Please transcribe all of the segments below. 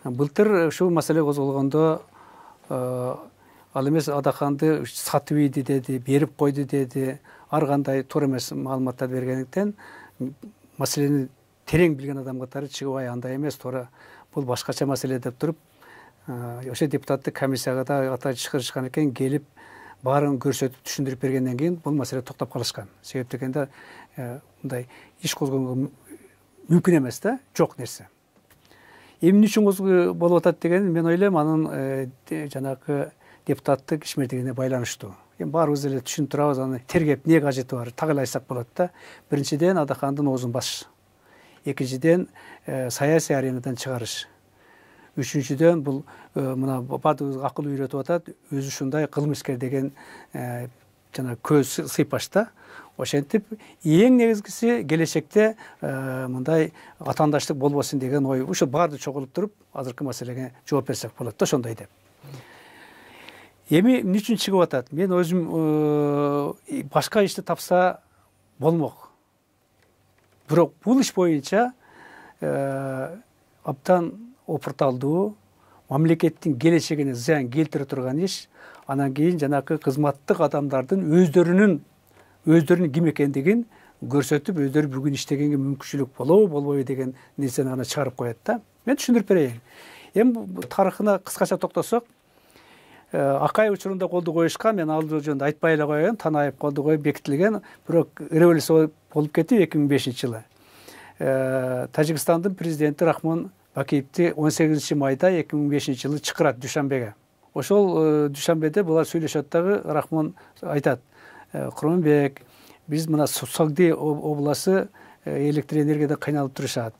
Былтыр ушул маселе козголгондо ал эмес Адаханды сатып ийди деди, берип койду деди. Ар кандай туура эмес маалыматтар бергендиктен маселени терең билген адам катары чыгып андай эмес, туура бул башкача маселе деп туруп, ошо депутаттык комиссияга да ата чыгарышкан экен, келип баарын көрсөтүп түшүндүрүп бергенден кийин бул маселе токтоп калышкан. Себеп дегенде мындай иш козгонго мүмкүн эмес да, жок нерсе. Эмне үчүн болуп атат деген мен ойлойм, анын жанагы депутаттык ишмердигине байланыштуу. Баарыбыз эле түшүнүп турабыз, аны тергеп эмне кажети бар, так эле айтсак болот да. Биринчиден Адахандын оозун басыш. Экинчиден саясий аренадан чыгарыш. Үчүнчүдөн бул мына баардыгыбызга акыл үйрөтүп атат, өзү ушундай кылмыскер деген жана көз сыйпаш да. Ошентип эң негизгиси келечекте мындай атаандаштык болбосун деген ой. Ушул баарды чогулуп туруп, азыркы маселеге жооп берсек болот да, ошондой деп. Эми эмне үчүн чыгып атат? Мен өзүм башка ишти тапса болмок. Бирок бул иш боюнча абдан опурталдуу, мамлекеттин келечегине зыян келтире турган иш, анан кийин жанагы кызматтык адамдардын өздөрүнүн ким экендигин көрсөтүп, өздөрү бүгүн иштегенге мүмкүнчүлүк болобу, болбойбу деген нерсени гана чыгарып коет да. Мен түшүндүрүп берейин. Эми тарыхына кыскача токтосок, Акай учурунда колду коюшкан, мен ал жөнүндө айтпай эле коеюн, Танаев колду коюп бекитилген, бирок революция болуп кетти 2005-жылы. Тажикстандын президенти Рахмон Бакиевди 18 майда 2005-жылы чакырат Душанбеге. Ошол Душанбеде булар сүйлөшөт дагы, Рахмон айтат: "Курманбек, биз мына Согди обласы электр энергияда кыйналып турушат.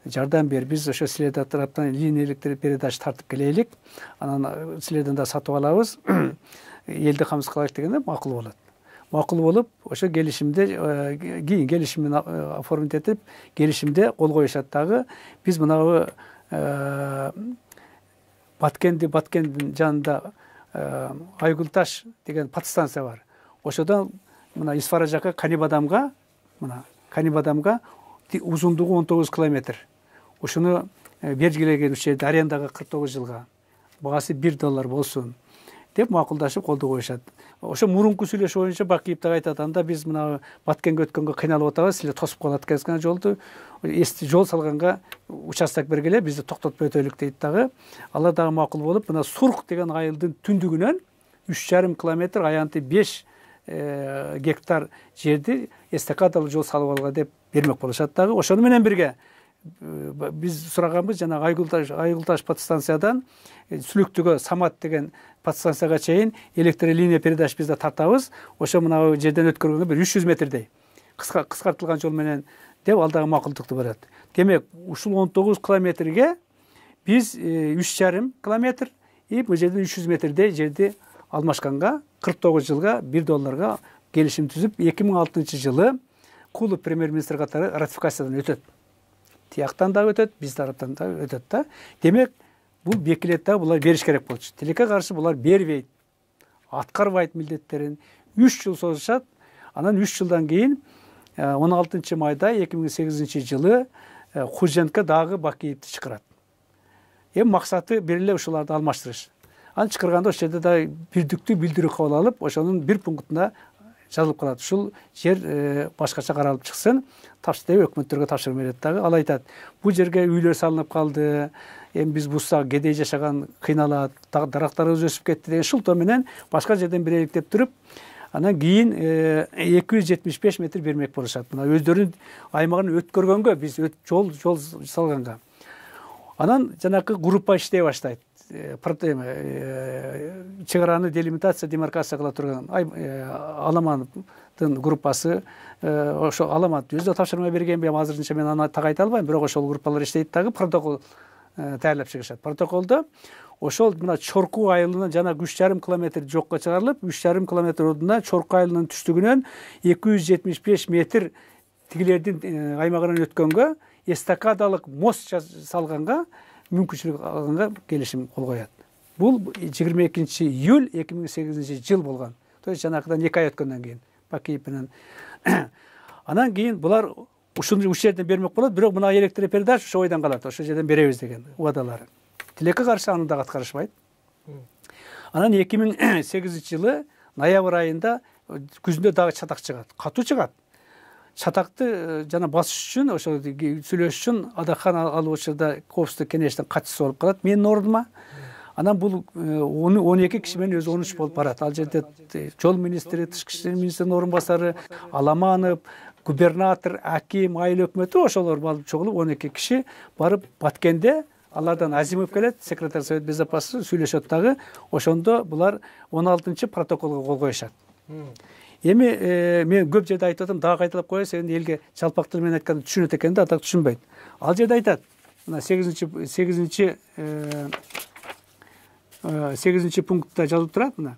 Жардам бер, биз ошо силердин тараптан линия электр передач тартып келелик, анан силерден да сатып алабыз, элди камсыз кылайык" дегенде макул болот. Макул болуп, ошо келишимде кийин келишимин оформить этип, келишимде кол коюшат дагы. Биз мынабы Баткендин жанында Айгулташ деген подстанция бар. Ошодон мына Исфара жака Канибадамга узундугу 19 километр. Ушуну бергилеген учурда арендага 49 жылга. Багасы $1 болсун деп макулдашып колду коюшат. Ошо мурунку сүйлөшүү боюнча Бакиев да айтат, анда биз мына Баткенге өткөнгө кыйналып атабыз, силер тосуп калат экен жолду. Жол салганга участок бергиле, бизди токтотуп өтөлүк дейт дагы. Алар дагы макул болуп, мына Сурх деген айылдын түндүгүнөн 3,5 километр аянты 5 гектар жерди эстакадалуу жол салып алга деп бермек болушат дагы. Ошону менен бирге биз сураганбыз, жана Айгулташ подстанциядан Сүлүктүгө Самат деген подстанцияга чейин электр линия передач бизде тартабыз. Ошо мына жерден өткөргөнгө bir 300 метрдей кыскартылган жол менен деп ал дагы макулдукту берет. Демек, ушул 19 километрге биз 3,5 километр бул жерден 300 метрдей жерди алмашканга 49 жылга $1 келишим түзүп, 2006-жылы Кулов премьер-министр катары ратификациядан өтөт. Тияктан да өтөт, биз тараптан да өтөт да. Демек, бул бекилет да, булар бериш керек болчу. Тилекке каршы булар бербейт, аткарбайт милдеттерин. 3 жыл созушат. Анан 3 жылдан кийин 16 майда 2008-жылы Хуженко дагы Бакиевди чакырат. Максаты бир эле ушуларды алмаштырыш. Аны чакырганда ошол жерде да бирдиктүү билдирүү кабыл алып, ошонун бир пунктунда жазылып калат. Ушул жер башкача каралып чыксын, тапшырып өкмөттөргө тапшырып берет дагы. Ал айтат: "Бул жерге үйлөр салынып калды. Биз бузсак кедей жашаган кыйналат, дарактарыбыз өсүп кетти" деген шылтоо менен башка жерден берелик деп туруп, анан кийин 275 метр бермек болушат. Мына өздөрүнүн аймагын өткөргөнгө, биз жол салганга. Анан жанакы группа иштей баштайт. Чегараны делимитация, демаркация кыла турган Аламандын группасы, ошо Аламанд өзү тапшырма бергенби, азырынча мен аны так айта албайм, бирок ошол группалар иштейт дагы, протокол даярдап чыгышат. Протоколдо ошол мына Чорку айылынан жана 3,5 километр жокко чыгарылып, 3,5 километр ордуна Чорку айылынын түштүгүнөн 275 метр тигилердин аймагынан өткөнгө эстакадалык мост салганга мүмкүнчүлүк алганга келишим кол коет. Бул 22 июль 2008-жыл болгон. То есть жанакыдан 2 ай өткөндөн кийин Бакиев менен анан кийин булар ушул жерден бермек болот, бирок мына электр передач ошо ойдан калат, ошол жерден беребиз деген убадалары. тилекке каршы аны дагы аткарышпайт. Анан 2008 жылы ноябрь айында күзүндө дагы чатак чыгат, катуу чыгат. Чатакты жана басыш үчүн, ошо сүйлөш үчүн Адахан ал учурда коопсуздук кеңештин катчысы болуп калат менин ордума. Анан бул 12 киши менен өзү 13 болуп барат. Ал жерде жол министри, тышкы иштер министринин орун басары, Аламанов, губернатор, аким, айыл өкмөтү ошолор барып чогулуп 12 киши барып Баткенде, алардан Азимов келет, секретарь Совет Безопасности сүйлөшөт дагы. Ошондо булар 16 протоколго кол коюшат. Эми мен көп жерде айтып атам, дагы кайталап коеюн, себеби элге жалпак тил менен айтканды түшүнөт экен да, атак түшүнбөйт. Ал жерде айтат, мына 8 пунктта жазылып турат мына.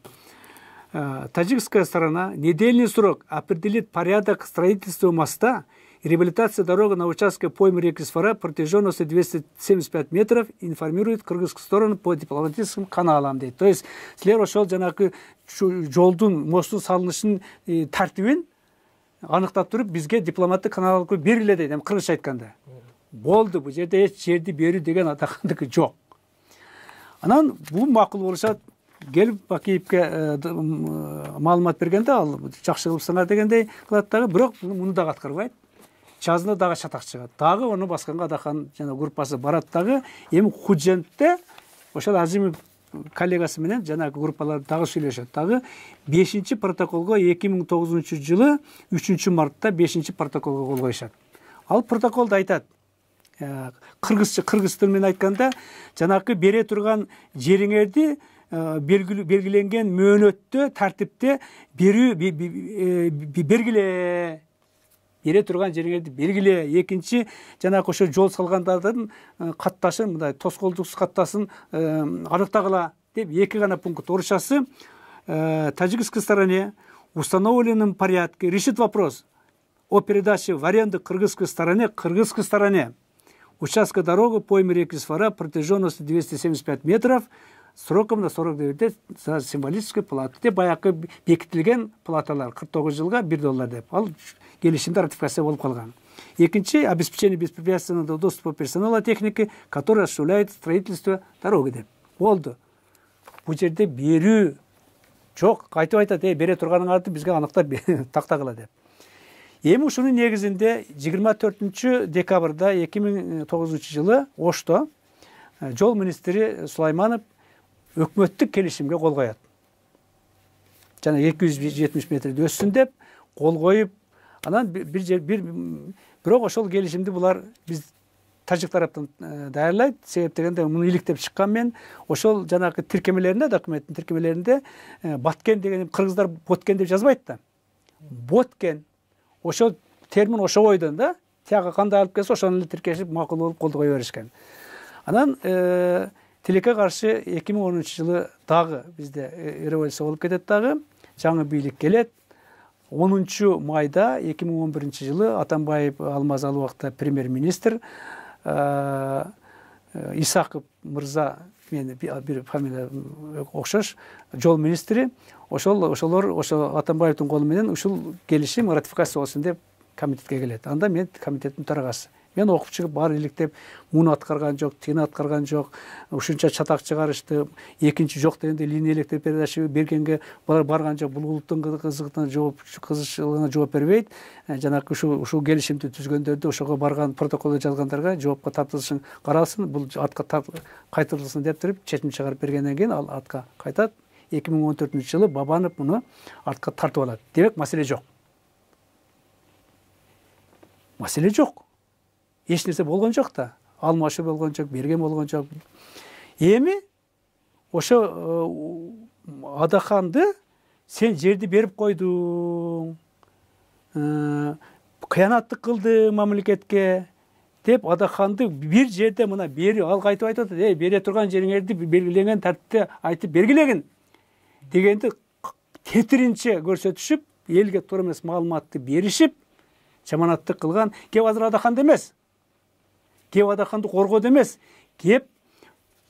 Таджикская сторона недельный срок определит порядок строительства моста и реабилитации дороги на участке поймы реки Сфора протяженностью 275 метров, информирует кыргызскую сторону по дипломатическим каналам дейт. То есть силер ошол жанакы жолдун, мосттун салынышын тартибин аныктап туруп бизге дипломаттык канал бергиле дейт. Кыргызча айтканда. Болду, бул жерде эч жерди берүү деген Атахандыкы жок. Анан бул макул болушат. Келип Бакиевке маалымат бергенде ал жакшы кылыпсыңар дегендей кылат дагы, бирок муну дагы аткарбайт. Жазында дагы чатак чыгат. Дагы ону басканга Адахан жана группасы барат дагы. Эми Хужентте ошол Азимов коллегасы менен жанагы группалар дагы сүйлөшөт. Дагы 5 протоколго 2009 жылы 3 мартта 5 протоколго кол коюшат. Ал протоколдо айтат, кыргыз тили менен айтканда, жанакы бере турган жериңерди белгиленген мөөнөттө, тартипте берүү бергиле. Бере турган жериңерди белгиле. Экинчи, жанакы ошо жол салгандардын катташын, мындай тоскоолдуксуз каттасын аныктагыла деп 2 гана пункт. Орусчасы: Таджикской стороне установленном порядке решит вопрос о передаче в аренду кыргызской стороне участка дороги поймы реки Сфора протяженностью 275 метров сроком на 49 лет за символической платы. Деп баягы бекитилген платалар 49 жылга $1 деп. Ал келишимде ратификация болуп калган. Экинчи, обеспечение беспрепятственного доступа персонала техники, который осуществляет строительство дороги деп. Болду. Бул жерде берүү жок. Кайтып айтат, бере турганыңарды бизге аныктап тактагыла деп. Эми ушунун негизинде 24 декабрда 2009 жылы Ошто жол министри Сулайманов өкмөттүк келишимге кол коет. Жана 270 метрди өссүн деп кол коюп, анан бирок ошол келишимди булар биз тажик тараптан даярлайт. Себеп дегенде муну иликтеп чыккан мен ошол жанагы тиркемелеринде, документтин тиркемелеринде Баткен деген кыргыздар Боткен деп жазбайт да. Боткен ошол термин ошо бойдон да, тияга кандай алып келсе ошону эле тиркешип макул болуп колдой беришкен. Анан тилекке каршы 2010 жылы дагы бизде революция болуп кетет дагы, жаңы бийлик келет. 10 майда 2011 жылы Атамбаев Алмаз ал убакта премьер-министр, Исаков мырза, мен бир фамилия окшош, жол министри, ошолор Атамбаевдин колу менен ушул келишим ратификация болсун деп комитетке келет. Анда мен комитеттин төрагасы. Мен окуп чыгып баары иликтеп, муну аткарган жок, тигини аткарган жок, ушунча чатак чыгарышты, экинчи жок дегенде линия электр передача бергенге барган жок, бул улуттун кызыкчылыгына жооп бербейт. Жанакы ушул келишимди түзгөндөрдү, ошого барган протоколду жазгандарга жоопко тартылышын каралсын, бул атка кайтарылсын деп туруп чечим чыгарып бергенден кийин ал атка кайтат. 2014 жылы Бабанов муну артка тартып алат. Демек маселе жок. Маселе жок. Эч нерсе болгон жок да. Алмашуу болгон жок, берген болгон жок. Эми ошо Адаханды сен жерди берип койдуң, кыянаттык кылды мамлекетке деп Адаханды бир жерде мына бери ал кайтып айтып атат, бере турган жериңерди белгиленген тартипте айтып бергилегин дегенди тетиринче көрсөтүшүп, элге туура эмес маалыматты беришип, жаманаттык кылган. Кеп азыр Адаханды эмес, кеп Адаханды коргоду эмес, кеп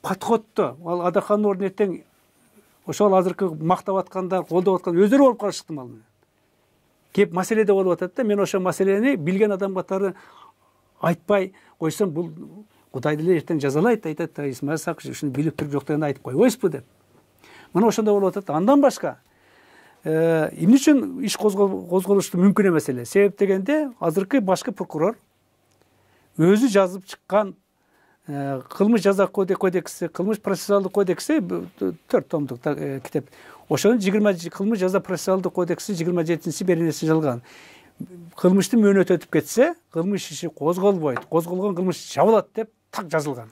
подходто, ал Адахандын ордуна эртең ошол азыркы мактап аткандар, колдоп аткан өздөрү болуп калышты ал менен. Кеп маселеде болуп атат да, мен ошол маселени билген адам катары айтпай койсом, бул Кудай деле эртең жазалайт, айтат, Исмаил Сакыш ушуну билип туруп жоктогонду айтып койбойсузбу деп. Мына ошондой болуп атат. Андан башка эмне үчүн иш козголушту мүмкүн эмес эле? Себеп дегенде азыркы башкы прокурор өзү жазып чыккан кылмыш жаза кодекси, кылмыш процессуалдык кодекси 4 томдук китеп. Ошонун 20 кылмыш жаза процессуалдык кодекси 27-чи беренеси жазылган. Кылмышты мөөнөт өтүп кетсе, кылмыш иши козголбойт, козголгон кылмыш жабылат деп так жазылган.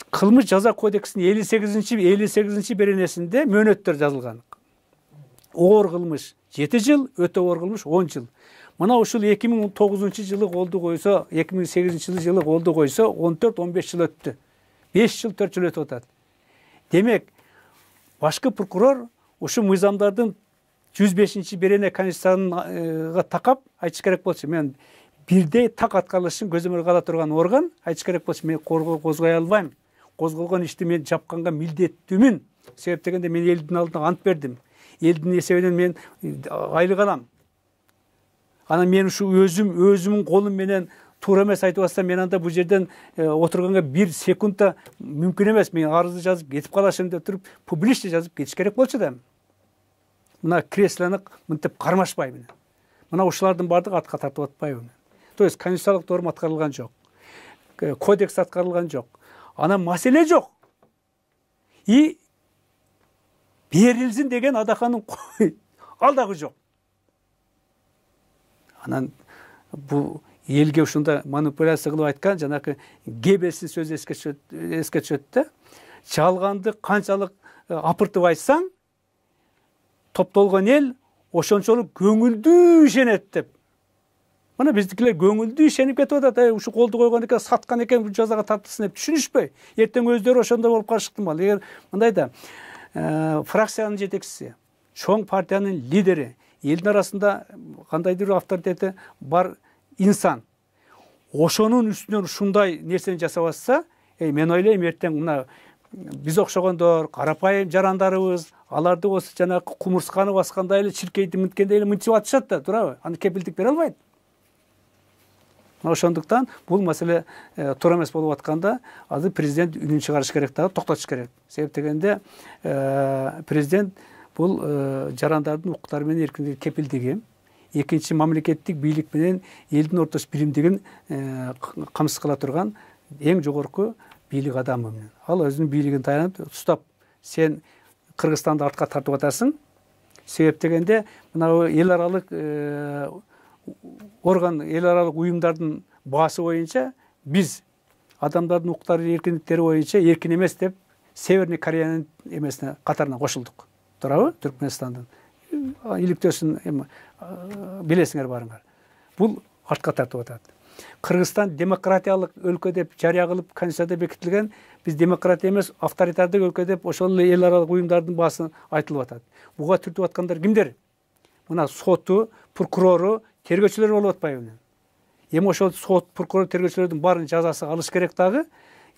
Кылмыш жаза кодексинин 58-чи беренесинде мөөнөттөр жазылган. Оор кылмыш 7 жыл, өтө оор кылмыш 10 жыл. Мына ушул 2009-жылы колду койсо, 2008-жылы колду койсо, 14-15 жыл өттү. 5 жыл 4 жыл өтүп атат. Демек, башкы прокурор ушу мыйзамдардын 105-чи берене конституцияга такап айтыш керек болчу. Мен бирдей так аткарылышын көзөмөл кыла турган орган айтыш керек болчу. Мен козгой албайм. Козголгон ишти мен жапканга милдеттүүмүн. Себеп дегенде мен элдин алдына ант бердим. Элдин эсебинен мен айлык алам. Анан мен ушу өзүмүн колум менен туура эмес айтып атсам, мен анда бул жерден отурганга 1 секундта мүмкүн эмес. Мен арызды жазып кетип калашым деп туруп, публично жазып кетиш керек болчу да. Мына креслоны мынтип кармашпайбы. Мына ушулардын бардыгы атка тартып атпайбы. То есть конституциялык норма аткарылган жок. Кодекс аткарылган жок. Анан маселе жок. И берилсин деген адаканын ал дагы жок. Анан бул элге ушунда манипуляция кылып айткан жанакы Геббельстин сөзү эске түшөт да. Жалганды канчалык апыртып айтсаң, топтолгон эл ошончолук көңүлдүү ишенет деп. Мына биздикилер көңүлдүү ишенип кетип атат. Ушу колду койгон экен, саткан экен, бул жазага тартылсын деп түшүнүшпөй. Эртең өздөрү ошондой болуп калышы ыктымал. Эгер мындай да фракциянын жетекчиси, чоң партиянын лидери, элдин арасында кандайдыр авторитети бар инсан ошонун үстүнөн ушундай нерсени жасап атса, мен ойлойм эртең мына биз окшогондор, карапайым жарандарыбыз, аларды осы жанагы кумурсканы баскандай эле, чиркейди мынткендей эле мынтип атышат да, туурабы? Аны кепилдик бере албайт. Ошондуктан бул маселе туура эмес болуп атканда, азыр президент үнүн чыгарыш керек, дагы токтотуш керек. Себеп дегенде президент бул жарандардын укуктары менен эркиндиги кепилдиги, экинчи мамлекеттик бийлик менен элдин ортосу биримдигин камсыз кыла турган эң жогорку бийлик адамы. Ал өзүнүн бийлигин таянып, устап, сен Кыргызстанды артка тартып атасың. Себеп дегенде, мына эл аралык орган, эл аралык уюмдардын баасы боюнча биз адамдардын укуктары, эркиндиктери боюнча эркин эмес деп Северный Кореянын эмесине катарына кошулдук. Туурабы? Түркмөнстандын иликтөөсүн билесиңер барыңар. Бул артка тартып атат. Кыргызстан демократиялык өлкө деп жарыя кылып конституцияда бекитилген, биз демократия эмес, авторитардык өлкө деп ошол эле эл аралык уюмдардын баасы айтылып атат. Буга түртүп аткандар кимдер? Мына соту, прокурору, тергөөчүлөр болуп атпайбы? Эми ошол сот, прокурор, тергөөчүлөрдүн баарын жазасы алыш керек дагы,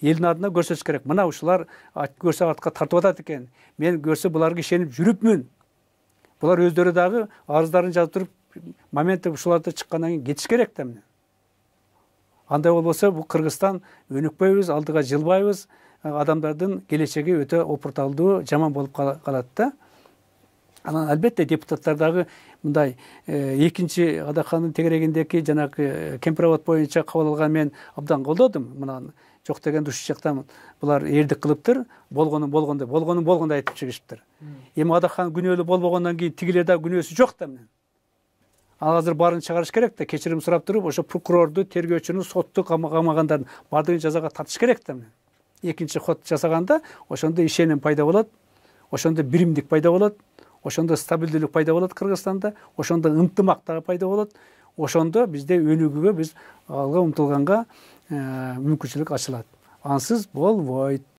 элдин алдына көрсөтүш керек. Мына ушулар көрсө артка тартып атат экен. Мен көрсө буларга ишенип жүрүпмүн. Булар өздөрү дагы арыздарын жазып туруп, моментте ушуларды чыккандан кийин кетиш керек да. Андай болбосо бул Кыргызстан өнүкпөйбүз, алдыга жылбайбыз, адамдардын келечеги өтө опурталдуу, жаман болуп калат да. Анан албетте депутаттар дагы мындай экинчи адаканын тегерегиндеги жанагы кемпировод боюнча кабыл алган мен абдан колдодум. Мына жок дегенде ушул жактан булар эрдик кылыптыр, болгонун айтып чыгышыптыр. Эми адакан күнөөлүү болбогондон кийин тигилер да күнөөсү жок да. Азыр баарын чыгарыш керек да, кечирим сурап туруп, ошо прокурорду, тергөөчүнү, сотту камагандардын бардыгын жазага тартыш керек да. Экинчи ход жасаганда ошондо ишеним пайда болот, ошондо биримдик пайда болот, ошондо стабилдүүлүк пайда болот Кыргызстанда, ошондо ынтымак дагы пайда болот, ошондо бизде өнүгүүгө, биз алга умтулганга мүмкүнчүлүк ачылат. Ансыз болбойт.